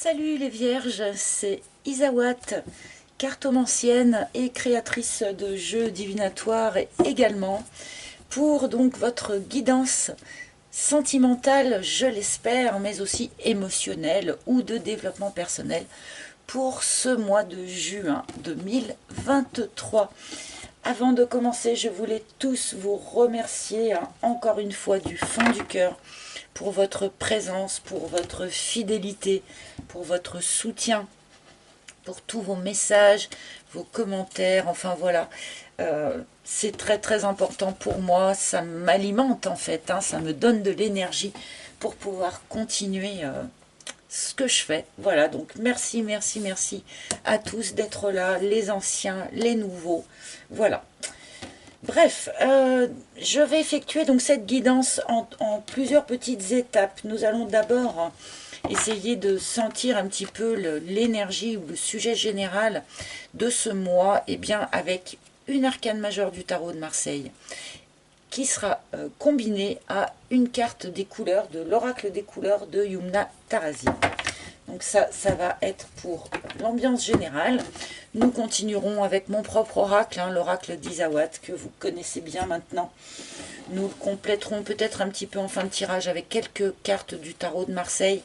Salut les vierges, c'est Isawat, cartomancienne et créatrice de jeux divinatoires également, pour donc votre guidance sentimentale, je l'espère, mais aussi émotionnelle ou de développement personnel pour ce mois de juin 2023. Avant de commencer, je voulais tous vous remercier encore une fois du fond du cœur pour votre présence, pour votre fidélité, pour votre soutien, pour tous vos messages, vos commentaires, enfin voilà. C'est très très important pour moi, ça m'alimente en fait, ça me donne de l'énergie pour pouvoir continuer ce que je fais. Voilà, donc merci, merci, merci à tous d'être là, les anciens, les nouveaux, voilà. Bref, je vais effectuer donc cette guidance en plusieurs petites étapes. Nous allons d'abord essayer de sentir un petit peu l'énergie ou le sujet général de ce mois, et bien avec une arcane majeure du tarot de Marseille qui sera combinée à une carte des couleurs de l'oracle des couleurs de Yumna Tarazi. Donc ça va être pour l'ambiance générale. Nous continuerons avec mon propre oracle, l'oracle d'Isawat, que vous connaissez bien maintenant. Nous le compléterons peut-être un petit peu en fin de tirage avec quelques cartes du tarot de Marseille.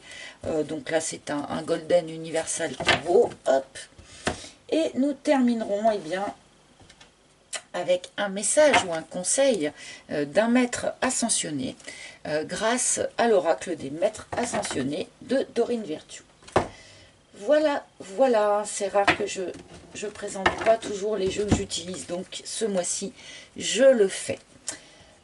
Donc là, c'est un Golden Universal Tarot. Hop. Et nous terminerons bien, avec un message ou un conseil d'un maître ascensionné grâce à l'oracle des maîtres ascensionnés de Dorine Virtue. Voilà, voilà, c'est rare que je ne présente pas toujours les jeux que j'utilise, donc ce mois-ci, je le fais.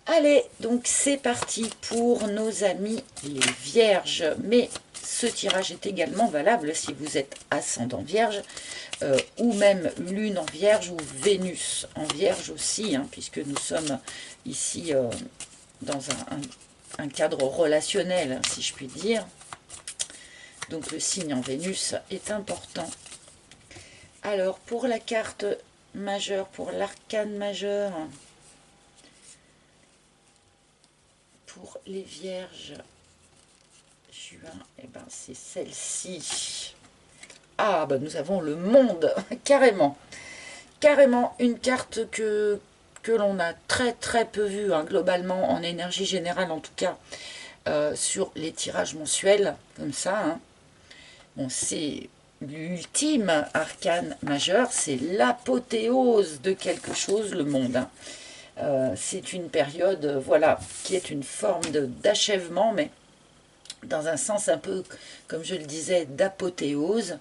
Allez, donc c'est parti pour nos amis les vierges, mais ce tirage est également valable si vous êtes ascendant vierge, ou même lune en vierge, ou Vénus en vierge aussi, puisque nous sommes ici dans un cadre relationnel, si je puis dire. Donc le signe en Vénus est important. Alors pour la carte majeure, pour l'arcane majeur, pour les vierges, juin, c'est celle-ci. Ah, nous avons le monde, carrément. Carrément une carte que l'on a très très peu vue, globalement, en énergie générale en tout cas, sur les tirages mensuels, comme ça. Bon, c'est l'ultime arcane majeur, c'est l'apothéose de quelque chose, le monde. C'est une période, voilà, qui est une forme d'achèvement, mais dans un sens un peu, comme je le disais, d'apothéose.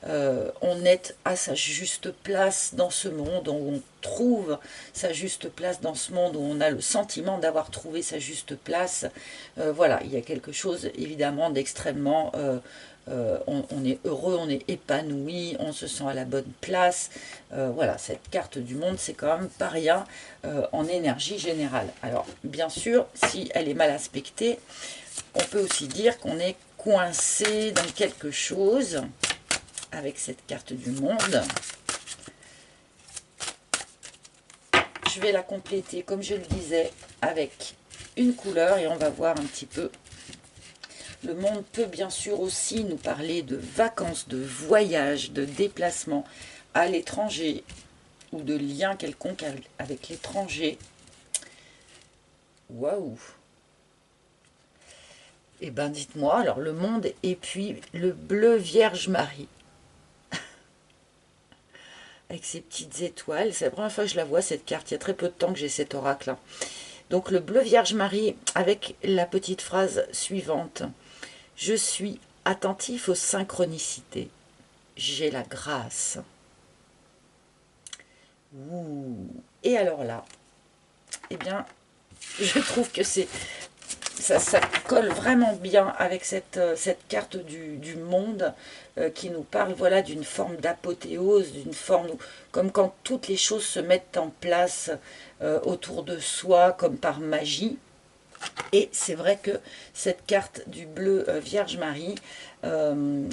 On est à sa juste place dans ce monde, on trouve sa juste place dans ce monde, où on a le sentiment d'avoir trouvé sa juste place. Voilà, il y a quelque chose évidemment d'extrêmement... on est heureux, on est épanoui, on se sent à la bonne place. Voilà, cette carte du monde, c'est quand même pas rien en énergie générale. Alors, bien sûr, si elle est mal aspectée, on peut aussi dire qu'on est coincé dans quelque chose avec cette carte du monde. Je vais la compléter, comme je le disais, avec une couleur et on va voir un petit peu. Le monde peut bien sûr aussi nous parler de vacances, de voyages, de déplacements à l'étranger ou de liens quelconques avec l'étranger. Waouh! Eh bien, dites-moi, alors le monde et puis le bleu Vierge Marie. Avec ses petites étoiles. C'est la première fois que je la vois, cette carte. Il y a très peu de temps que j'ai cet oracle. Donc le bleu Vierge Marie avec la petite phrase suivante. Je suis attentif aux synchronicités. J'ai la grâce. Ouh. Et alors là, eh bien, je trouve que ça colle vraiment bien avec cette carte du monde qui nous parle, voilà, d'une forme d'apothéose, d'une forme comme quand toutes les choses se mettent en place autour de soi, comme par magie. Et c'est vrai que cette carte du bleu Vierge Marie,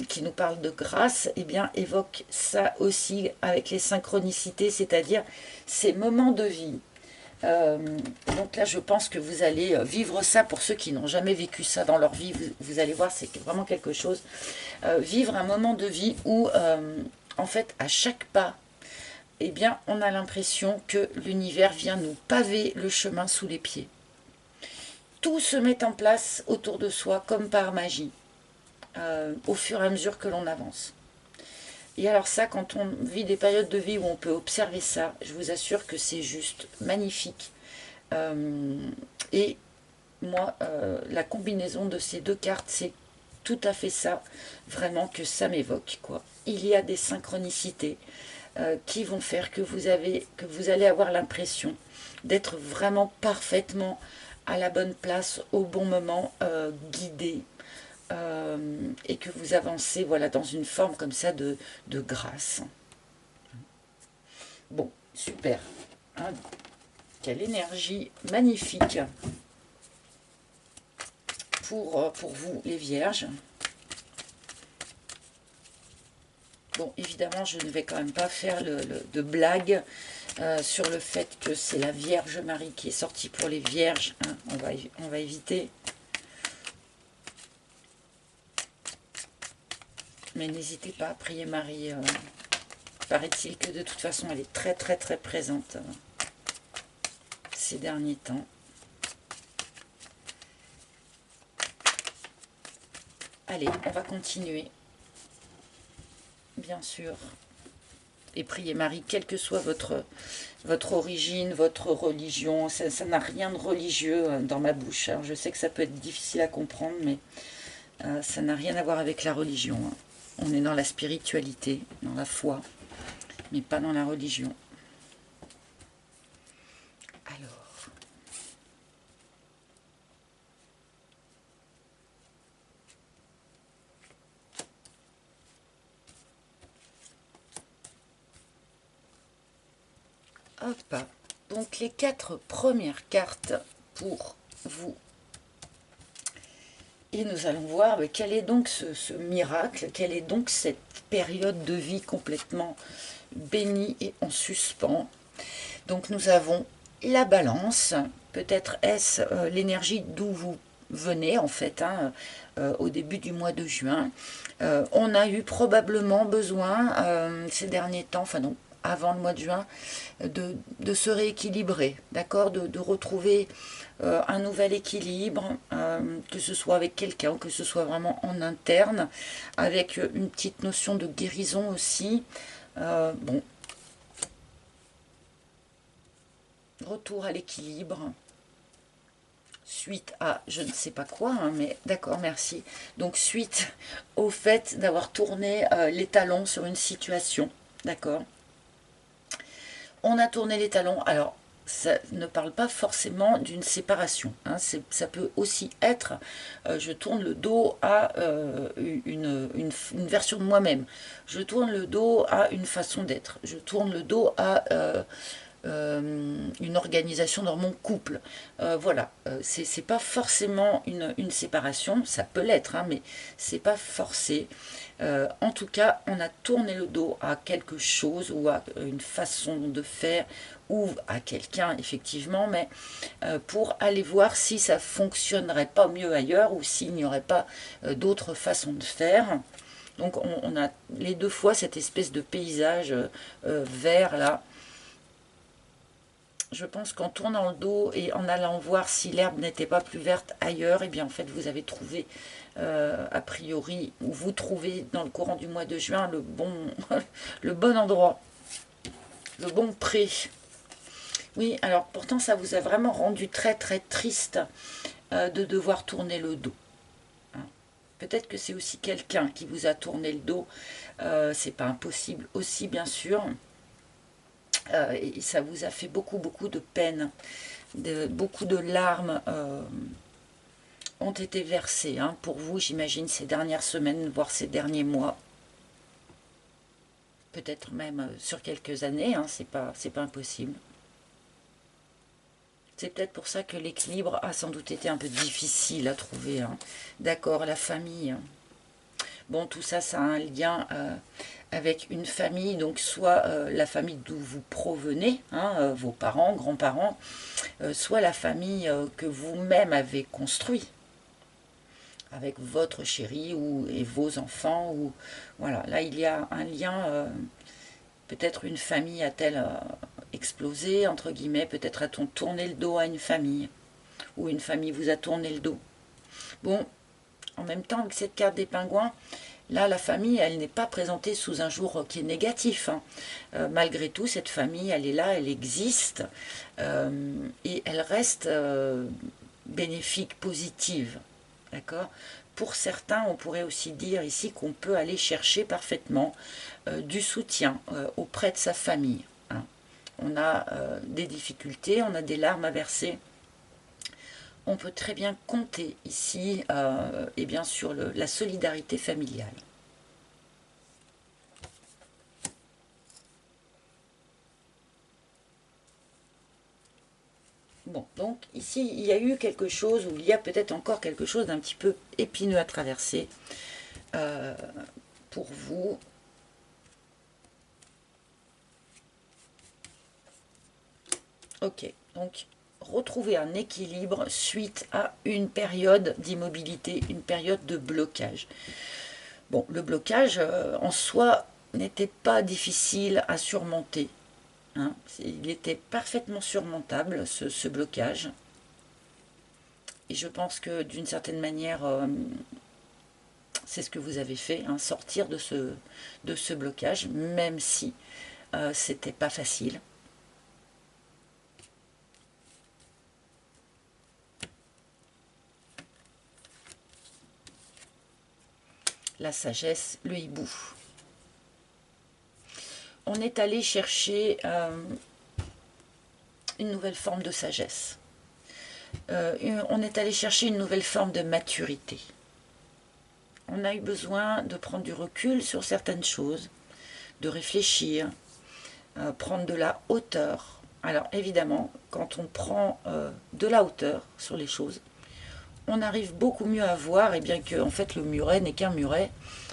qui nous parle de grâce, eh bien, évoque ça aussi avec les synchronicités, c'est-à-dire ces moments de vie Euh, donc là, je pense que vous allez vivre ça. Pour ceux qui n'ont jamais vécu ça dans leur vie, vous allez voir, c'est vraiment quelque chose. Vivre un moment de vie où, en fait, à chaque pas, eh bien, on a l'impression que l'univers vient nous paver le chemin sous les pieds. Tout se met en place autour de soi comme par magie, au fur et à mesure que l'on avance. Et alors ça, quand on vit des périodes de vie où on peut observer ça, je vous assure que c'est juste magnifique. Et moi, la combinaison de ces deux cartes, c'est tout à fait ça, vraiment, que ça m'évoque, quoi. Il y a des synchronicités qui vont faire que vous allez avoir l'impression d'être vraiment parfaitement à la bonne place, au bon moment, guidé, et que vous avancez, voilà, dans une forme comme ça de grâce. Bon, super. Hein, quelle énergie magnifique pour vous, les vierges. Bon, évidemment, je ne vais quand même pas faire de blague sur le fait que c'est la Vierge Marie qui est sortie pour les vierges. Hein. On va éviter. Mais n'hésitez pas à prier Marie. Paraît-il que de toute façon, elle est très très très présente ces derniers temps. Allez, on va continuer. Bien sûr. Et priez Marie, quelle que soit votre origine, votre religion. Ça n'a rien de religieux dans ma bouche. Alors, je sais que ça peut être difficile à comprendre, mais ça n'a rien à voir avec la religion. Hein. On est dans la spiritualité, dans la foi, mais pas dans la religion. Alors... Hop. Donc les 4 premières cartes pour vous. Et nous allons voir quel est donc ce miracle, quelle est donc cette période de vie complètement bénie et en suspens. Donc nous avons la balance, peut-être est-ce l'énergie d'où vous venez en fait, hein, au début du mois de juin. On a eu probablement besoin ces derniers temps, enfin non, avant le mois de juin, de se rééquilibrer, d'accord, de retrouver un nouvel équilibre, que ce soit avec quelqu'un, que ce soit vraiment en interne, avec une petite notion de guérison aussi. Bon, retour à l'équilibre, suite à je ne sais pas quoi, hein, mais d'accord, merci. Donc suite au fait d'avoir tourné les talons sur une situation, d'accord. On a tourné les talons, alors ça ne parle pas forcément d'une séparation, hein. Ça peut aussi être je tourne le dos à une version de moi-même, je tourne le dos à une façon d'être, je tourne le dos à une organisation dans mon couple. Voilà, c'est pas forcément une séparation, ça peut l'être, hein, mais c'est pas forcé. En tout cas, on a tourné le dos à quelque chose ou à une façon de faire ou à quelqu'un, effectivement, mais pour aller voir si ça fonctionnerait pas mieux ailleurs ou s'il n'y aurait pas d'autres façons de faire. Donc on a les deux fois cette espèce de paysage vert là. Je pense qu'en tournant le dos et en allant voir si l'herbe n'était pas plus verte ailleurs, et bien en fait vous avez trouvé a priori, ou vous trouvez dans le courant du mois de juin le bon endroit, le bon pré. Oui, alors pourtant ça vous a vraiment rendu très très triste de devoir tourner le dos. Hein. Peut-être que c'est aussi quelqu'un qui vous a tourné le dos, c'est pas impossible aussi bien sûr. Et ça vous a fait beaucoup de peine, beaucoup de larmes ont été versées hein, pour vous, j'imagine, ces dernières semaines, voire ces derniers mois. Peut-être même sur quelques années, hein, c'est pas impossible. C'est peut-être pour ça que l'équilibre a sans doute été un peu difficile à trouver. Hein. D'accord, la famille. Bon, tout ça, ça a un lien avec une famille, donc soit la famille d'où vous provenez, hein, vos parents, grands-parents, soit la famille que vous-même avez construite avec votre chéri et vos enfants. Ou, voilà, là, il y a un lien, peut-être une famille a-t-elle explosé, entre guillemets, peut-être a-t-on tourné le dos à une famille, ou une famille vous a tourné le dos. Bon, en même temps, avec cette carte des pingouins, là, la famille, elle n'est pas présentée sous un jour qui est négatif, hein. Malgré tout, cette famille, elle est là, elle existe, et elle reste bénéfique, positive. D'accord ? Pour certains, on pourrait aussi dire ici qu'on peut aller chercher parfaitement du soutien auprès de sa famille, hein. On a des difficultés, on a des larmes à verser. On peut très bien compter ici et bien sur la solidarité familiale. Bon, donc ici, il y a eu quelque chose, ou il y a peut-être encore quelque chose d'un petit peu épineux à traverser pour vous. Ok, donc retrouver un équilibre suite à une période d'immobilité, une période de blocage. Bon, le blocage en soi n'était pas difficile à surmonter, hein. Il était parfaitement surmontable, ce blocage. Et je pense que d'une certaine manière, c'est ce que vous avez fait, hein, sortir de ce blocage, même si c'était pas facile. La sagesse, le hibou. On est allé chercher une nouvelle forme de sagesse. On est allé chercher une nouvelle forme de maturité. On a eu besoin de prendre du recul sur certaines choses, de réfléchir, prendre de la hauteur. Alors évidemment, quand on prend de la hauteur sur les choses, on arrive beaucoup mieux à voir, et bien que en fait, le muret n'est qu'un muret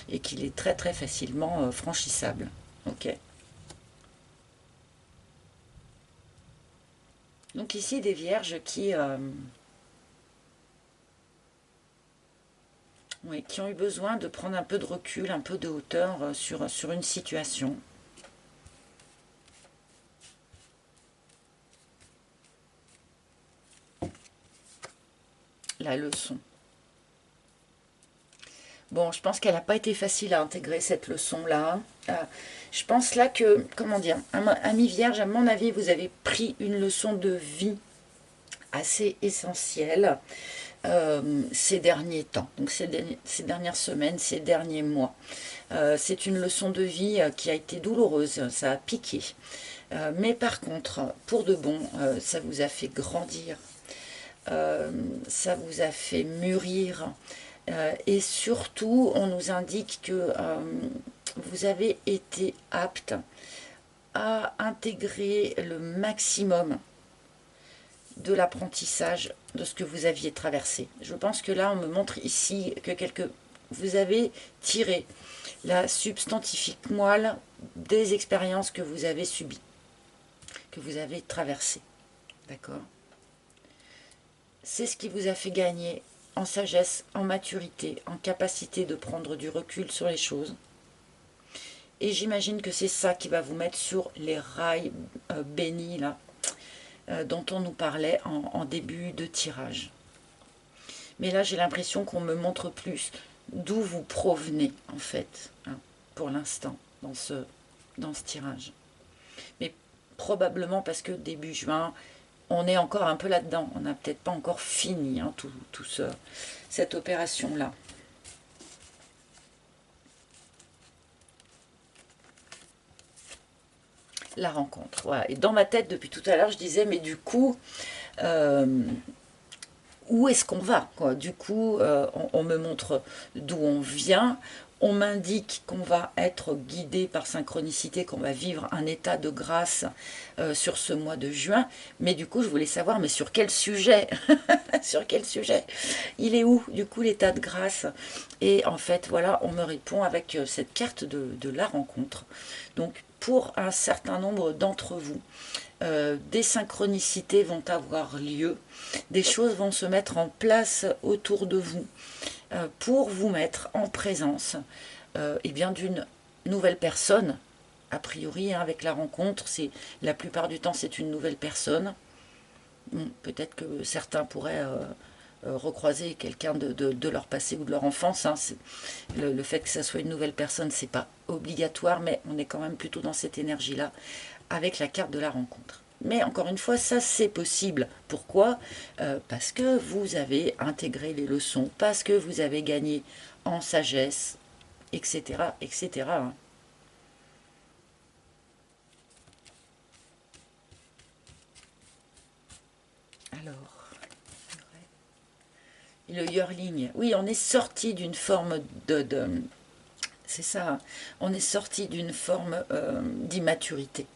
et qu'il est très très facilement franchissable. Ok. Donc ici, des vierges qui ont eu besoin de prendre un peu de recul, un peu de hauteur sur une situation. La leçon. Bon, je pense qu'elle n'a pas été facile à intégrer, cette leçon-là. Je pense là que, comment dire, ami vierge, à mon avis, vous avez pris une leçon de vie assez essentielle ces derniers temps, donc ces dernières semaines, ces derniers mois. C'est une leçon de vie qui a été douloureuse, ça a piqué. Mais par contre, pour de bon, ça vous a fait grandir, ça vous a fait mûrir. Et surtout, on nous indique que vous avez été apte à intégrer le maximum de l'apprentissage de ce que vous aviez traversé. Je pense que là, on me montre ici que vous avez tiré la substantifique moelle des expériences que vous avez subies, que vous avez traversées. D'accord ? C'est ce qui vous a fait gagner en sagesse, en maturité, en capacité de prendre du recul sur les choses. Et j'imagine que c'est ça qui va vous mettre sur les rails bénis, là, dont on nous parlait en début de tirage. Mais là, j'ai l'impression qu'on me montre plus d'où vous provenez, en fait, hein, pour l'instant, dans ce tirage. Mais probablement parce que début juin, on est encore un peu là-dedans. On n'a peut-être pas encore fini hein, cette opération-là. La rencontre, voilà. Et dans ma tête, depuis tout à l'heure, je disais, mais du coup, où est-ce qu'on va, quoi ? Du coup, on me montre d'où on vient, On m'indique qu'on va être guidé par synchronicité, qu'on va vivre un état de grâce sur ce mois de juin. Mais du coup, je voulais savoir, mais sur quel sujet? Sur quel sujet? Il est où, du coup, l'état de grâce? Et en fait, voilà, on me répond avec cette carte de la rencontre. Donc, pour un certain nombre d'entre vous, des synchronicités vont avoir lieu, des choses vont se mettre en place autour de vous pour vous mettre en présence eh bien d'une nouvelle personne. A priori, hein, avec la rencontre, c'est la plupart du temps c'est une nouvelle personne. Bon, peut-être que certains pourraient recroiser quelqu'un de leur passé ou de leur enfance. Hein. Le fait que ça soit une nouvelle personne, c'est pas obligatoire, mais on est quand même plutôt dans cette énergie-là avec la carte de la rencontre. Mais encore une fois, ça c'est possible. Pourquoi? Parce que vous avez intégré les leçons, parce que vous avez gagné en sagesse, etc. etc. hein. Alors, le yearling, oui, on est sorti d'une forme c'est ça, hein. On est sorti d'une forme d'immaturité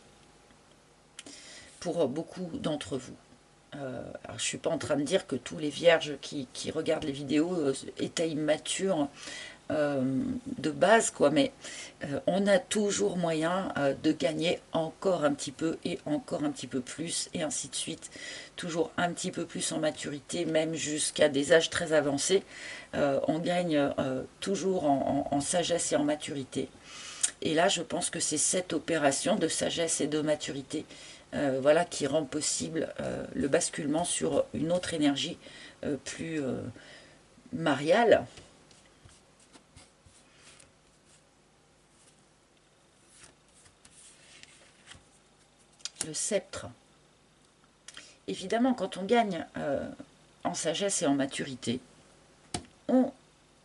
pour beaucoup d'entre vous. Alors, je ne suis pas en train de dire que tous les vierges qui regardent les vidéos étaient immatures de base, quoi, mais on a toujours moyen de gagner encore un petit peu et encore un petit peu plus, et ainsi de suite. Toujours un petit peu plus en maturité, même jusqu'à des âges très avancés. On gagne toujours en sagesse et en maturité. Et là, je pense que c'est cette opération de sagesse et de maturité voilà, qui rend possible le basculement sur une autre énergie plus mariale. Le sceptre. Évidemment, quand on gagne en sagesse et en maturité, on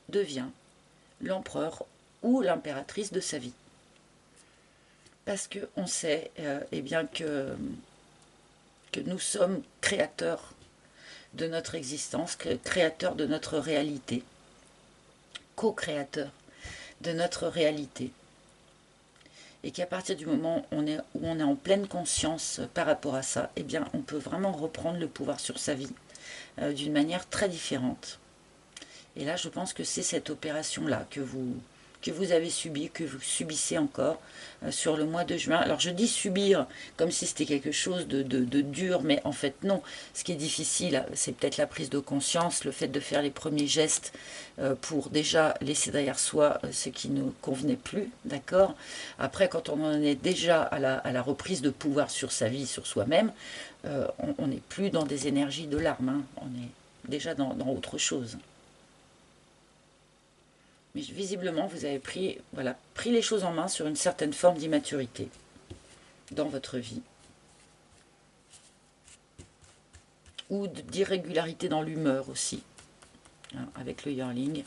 devient l'empereur ou l'impératrice de sa vie. Parce qu'on sait eh bien que nous sommes créateurs de notre existence, créateurs de notre réalité, co-créateurs de notre réalité. Et qu'à partir du moment où on est en pleine conscience par rapport à ça, eh bien, on peut vraiment reprendre le pouvoir sur sa vie d'une manière très différente. Et là, je pense que c'est cette opération-là que vous avez subie, que vous subissez encore sur le mois de juin. Alors, je dis subir comme si c'était quelque chose de dur, mais en fait, non. Ce qui est difficile, c'est peut-être la prise de conscience, le fait de faire les premiers gestes pour déjà laisser derrière soi ce qui ne convenait plus, d'accord? Après, quand on en est déjà à la reprise de pouvoir sur sa vie, sur soi-même, on n'est plus dans des énergies de larmes, hein. On est déjà dans autre chose. Mais visiblement, vous avez pris, voilà, pris les choses en main sur une certaine forme d'immaturité dans votre vie. Ou d'irrégularité dans l'humeur aussi, hein, avec le yearling.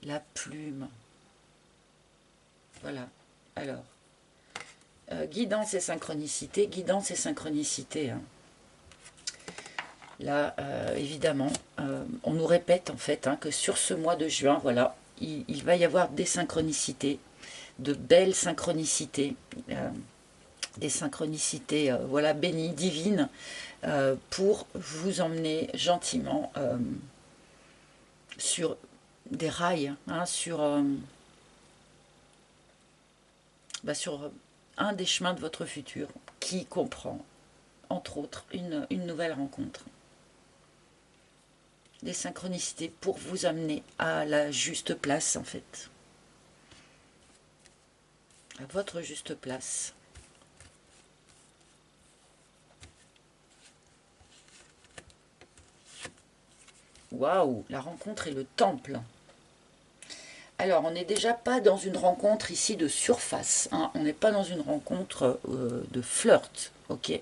La plume. Voilà. Alors, guidance et synchronicité. Guidance et synchronicité. Hein. Là, évidemment, on nous répète en fait hein, que sur ce mois de juin, voilà, il va y avoir des synchronicités, de belles synchronicités, des synchronicités voilà, bénies, divines, pour vous emmener gentiment sur des rails, hein, sur un des chemins de votre futur qui comprend, entre autres, une nouvelle rencontre. Des synchronicités pour vous amener à la juste place en fait. À votre juste place. Waouh, la rencontre et le temple. Alors, on n'est déjà pas dans une rencontre ici de surface. Hein. On n'est pas dans une rencontre de flirt. Ok.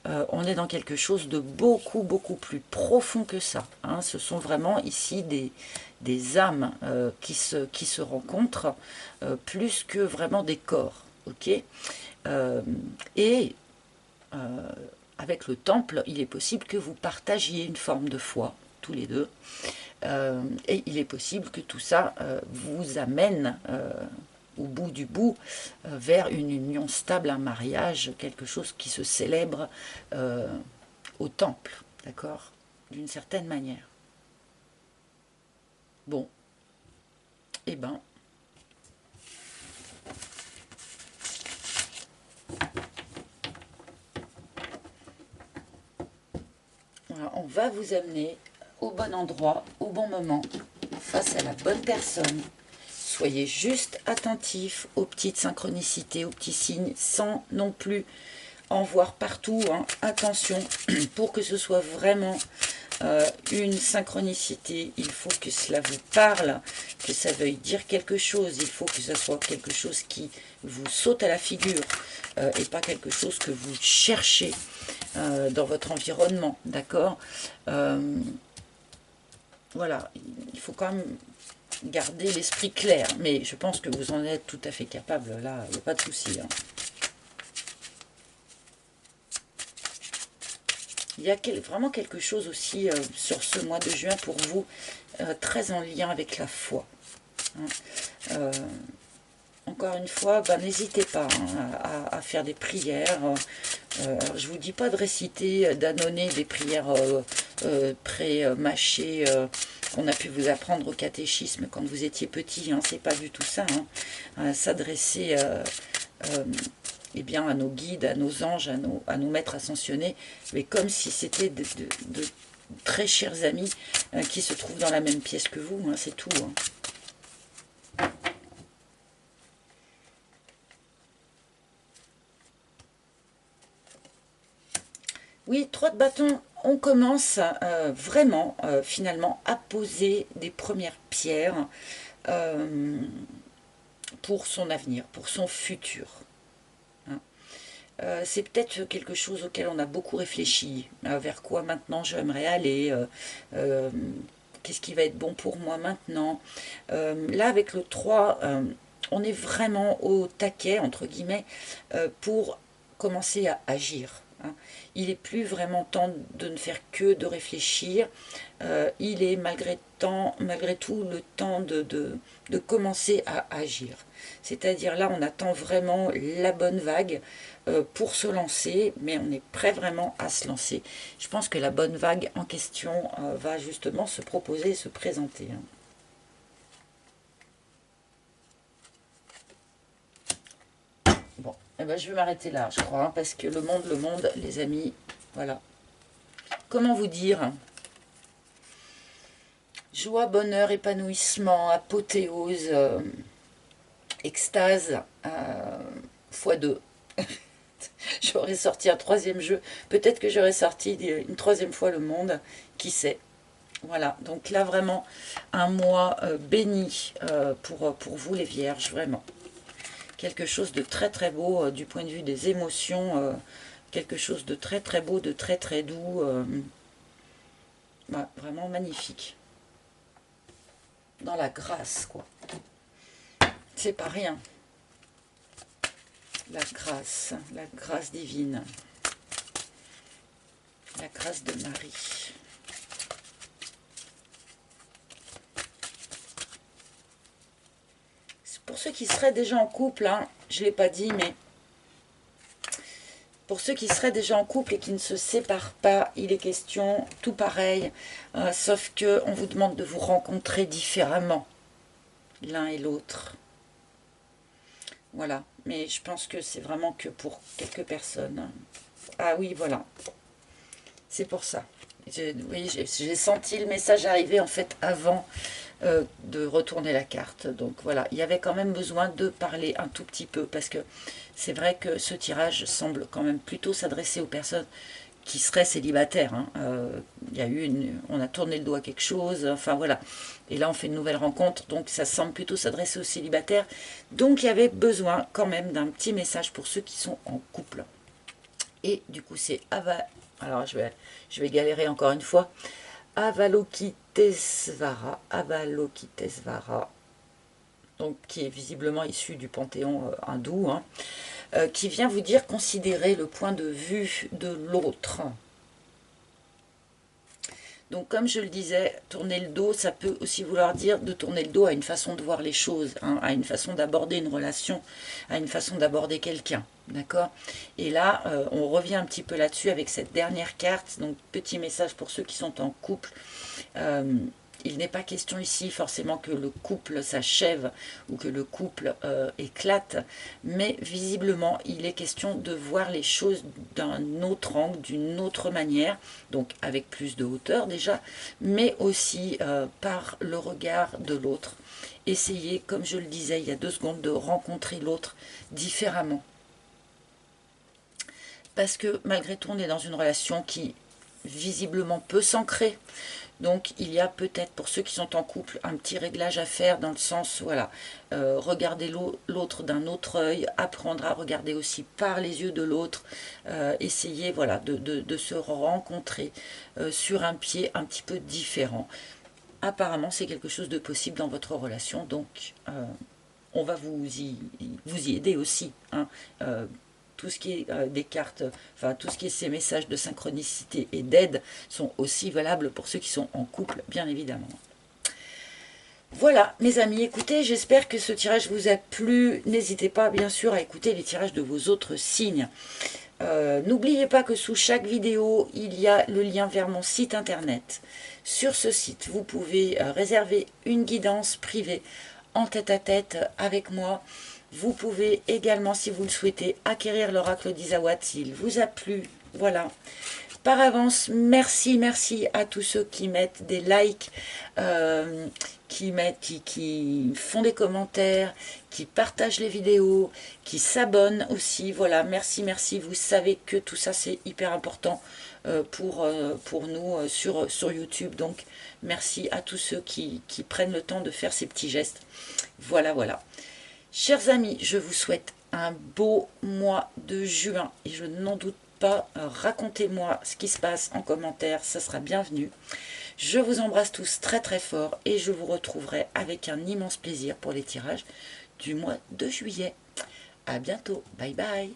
On est dans quelque chose de beaucoup, beaucoup plus profond que ça. Hein. Ce sont vraiment ici des âmes qui se rencontrent plus que vraiment des corps. Ok. Et avec le temple, il est possible que vous partagiez une forme de foi, tous les deux, Et il est possible que tout ça vous amène au bout du bout vers une union stable, un mariage, quelque chose qui se célèbre au temple, d'accord, d'une certaine manière. Bon, eh ben, voilà, on va vous amener au bon endroit, au bon moment, face à la bonne personne. Soyez juste attentifs aux petites synchronicités, aux petits signes, sans non plus en voir partout. Hein. Attention, pour que ce soit vraiment une synchronicité, il faut que cela vous parle, que ça veuille dire quelque chose. Il faut que ce soit quelque chose qui vous saute à la figure et pas quelque chose que vous cherchez dans votre environnement. D'accord voilà, il faut quand même garder l'esprit clair, mais je pense que vous en êtes tout à fait capable, là, il n'y a pas de souci. Hein. Il y a vraiment quelque chose aussi sur ce mois de juin pour vous, très en lien avec la foi. Hein. Encore une fois, ben, n'hésitez pas hein, à faire des prières. Alors, je ne vous dis pas de réciter, d'annonner des prières pré-mâchées qu'on a pu vous apprendre au catéchisme quand vous étiez petit. Hein, c'est pas du tout ça. Hein. S'adresser eh bien, à nos guides, à nos anges, à nos maîtres ascensionnés, mais comme si c'était de très chers amis qui se trouvent dans la même pièce que vous. Hein, c'est tout. Hein. Oui, 3 de bâton, on commence vraiment, finalement, à poser des premières pierres pour son avenir, pour son futur. Hein. C'est peut-être quelque chose auquel on a beaucoup réfléchi, vers quoi maintenant j'aimerais aller, qu'est-ce qui va être bon pour moi maintenant. Là, avec le 3, on est vraiment au taquet, entre guillemets, pour commencer à agir. Hein. Il n'est plus vraiment temps de ne faire que de réfléchir. Il est malgré tout le temps de commencer à agir. C'est-à-dire là, on attend vraiment la bonne vague pour se lancer, mais on est prêt vraiment à se lancer. Je pense que la bonne vague en question va justement se proposer et se présenter. Hein. Bon, eh ben, je vais m'arrêter là, je crois, hein, parce que le monde, les amis, voilà. Comment vous dire? Joie, bonheur, épanouissement, apothéose, extase, x2. J'aurais sorti un 3e jeu. Peut-être que j'aurais sorti une 3e fois le monde. Qui sait? Voilà, donc là vraiment un mois béni pour vous les vierges, vraiment. Quelque chose de très très beau du point de vue des émotions, quelque chose de très très beau, de très très doux, ouais, vraiment magnifique. Dans la grâce, quoi. C'est pas rien. La grâce divine. La grâce de Marie. Pour ceux qui seraient déjà en couple, hein, je ne l'ai pas dit, mais pour ceux qui seraient déjà en couple et qui ne se séparent pas, il est question tout pareil, sauf qu'on vous demande de vous rencontrer différemment, l'un et l'autre. Voilà, mais je pense que c'est vraiment que pour quelques personnes. Ah oui, voilà, c'est pour ça. Oui, j'ai senti le message arriver en fait avant de retourner la carte. Donc voilà, il y avait quand même besoin de parler un tout petit peu parce que c'est vrai que ce tirage semble quand même plutôt s'adresser aux personnes qui seraient célibataires. Hein. Il y a eu on a tourné le doigt à quelque chose, enfin voilà. Et là on fait une nouvelle rencontre, donc ça semble plutôt s'adresser aux célibataires. Donc il y avait besoin quand même d'un petit message pour ceux qui sont en couple. Et du coup c'est alors je vais galérer encore une fois. Avalokitesvara, donc qui est visiblement issu du panthéon hindou, hein, qui vient vous dire considérer le point de vue de l'autre. Donc comme je le disais, tourner le dos, ça peut aussi vouloir dire de tourner le dos à une façon de voir les choses, hein, à une façon d'aborder une relation, à une façon d'aborder quelqu'un. D'accord? Et là, on revient un petit peu là-dessus avec cette dernière carte. Donc petit message pour ceux qui sont en couple. Il n'est pas question ici forcément que le couple s'achève ou que le couple éclate, mais visiblement il est question de voir les choses d'un autre angle, d'une autre manière, donc avec plus de hauteur déjà, mais aussi par le regard de l'autre. Essayez, comme je le disais il y a 2 secondes, de rencontrer l'autre différemment. Parce que malgré tout, on est dans une relation qui visiblement peut s'ancrer. Donc il y a peut-être pour ceux qui sont en couple un petit réglage à faire dans le sens, voilà, regarder l'autre d'un autre œil, apprendre à regarder aussi par les yeux de l'autre, essayer voilà, de se rencontrer sur un pied un petit peu différent. Apparemment c'est quelque chose de possible dans votre relation, donc on va vous y aider aussi, hein, tout ce qui est des cartes, enfin tout ce qui est ces messages de synchronicité et d'aide sont aussi valables pour ceux qui sont en couple, bien évidemment. Voilà, mes amis, écoutez, j'espère que ce tirage vous a plu. N'hésitez pas, bien sûr, à écouter les tirages de vos autres signes. N'oubliez pas que sous chaque vidéo, il y a le lien vers mon site internet. Sur ce site, vous pouvez réserver une guidance privée en tête-à-tête avec moi. Vous pouvez également, si vous le souhaitez, acquérir l'oracle d'Izawa s'il vous a plu. Voilà. Par avance, merci à tous ceux qui mettent des likes, qui font des commentaires, qui partagent les vidéos, qui s'abonnent aussi. Voilà, merci. Vous savez que tout ça, c'est hyper important pour nous sur YouTube. Donc, merci à tous ceux qui prennent le temps de faire ces petits gestes. Voilà. Chers amis, je vous souhaite un beau mois de juin et je n'en doute pas, racontez-moi ce qui se passe en commentaire, ça sera bienvenu. Je vous embrasse tous très fort et je vous retrouverai avec un immense plaisir pour les tirages du mois de juillet. À bientôt, bye bye.